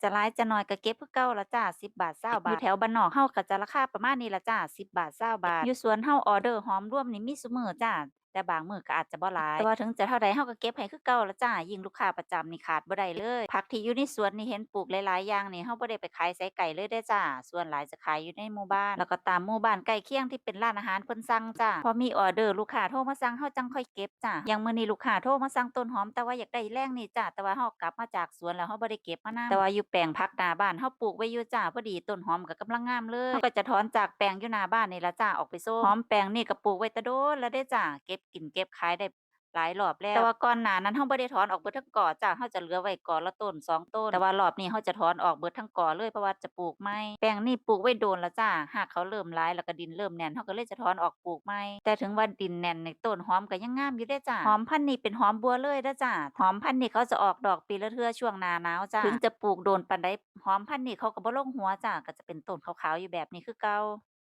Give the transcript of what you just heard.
จะหลายจะน้อยก็เก็บคือเก่าล่ะจ้า10 บาท20 บาทอยู่แถวบ้านนอกเฮาก็จะราคาประมาณนี้ล่ะจ้า10 บาท20 บาทอยู่สวนเฮาออเดอร์หอมรวมนี่มีซุมื้อจ้าแต่บางมื้อก็อาจจะบ่หลายแต่ว่าถึงจะเท่าใดเฮาก็เก็บให้คือเก่าล่ะจ้ายิ่งลูกค้าประจำนี่ขาดบ่ได้เลยผักที่อยู่ในสวนนี่เห็นปลูกหลายๆอย่างนี่เฮาบ่ได้ไปขายไสไกลเลยเด้อจ้าส่วนหลายจะขายอยู่ในหมู่บ้านแล้วก็ตามหมู่บ้านใกล้เคียงที่เป็นร้านอาหารเพิ่นสั่งจ้าพอมีออเดอร์ลูกค้าโทรมาสั่งเฮาจังค่อยเก็บจ้าอย่างมื้อนี้ลูกค้าโทรมาสั่งต้นหอมแต่ว่าอยากได้แลงนี่จ้าแต่ว่าเฮากลับมาจากสวนแล้วเฮาบ่ได้เก็บมานำแต่ว่าอยู่แปลงผักหน้าบ้านเฮาปลูกไว้อยู่จ้าพอดีต้นหอมก็กำลังงามเลยเฮาก็จะถอนจากแปลงอยู่หน้าบ้านนี่ล่ะจ้าออกไปส่งหอมแปลงนี่ก็ปลูกไว้แต่โดนแล้วเด้จ้าเก็บกินเก็บขายได้หลายรอบแล้วแต่ว่าก่อนหน้านั้นเฮาบ่ได้ถอนออกเบิดทั้งก่อจ้าเฮาจะเหลือไว้ก่อละต้น2ต้นแต่ว่ารอบนี้เฮาจะถอนออกเบิดทั้งก่อเลยเพราะว่าจะปลูกใหม่แปลงนี่ปลูกไว้โดนแล้วจ้ารากเขาเริ่มหลายแล้วก็ดินเริ่มแน่นเฮาก็เลยจะถอนออกปลูกใหม่แต่ถึงว่าดินแน่นนี่ต้นหอมก็ยังงามอยู่เดะจ้าหอมพันธุ์นี้เป็นหอมบัวเลยเด้อจ้าหอมพันธุ์นี้เขาจะออกดอกปีละเทื่อช่วงหน้าหนาวจ้าถึงจะปลูกโดนปานใดหอมพันธุ์นี้เขาก็บ่ลงหัวจ้าก็จะเป็นต้นขาวๆอยู่แบบนี้คือเก่า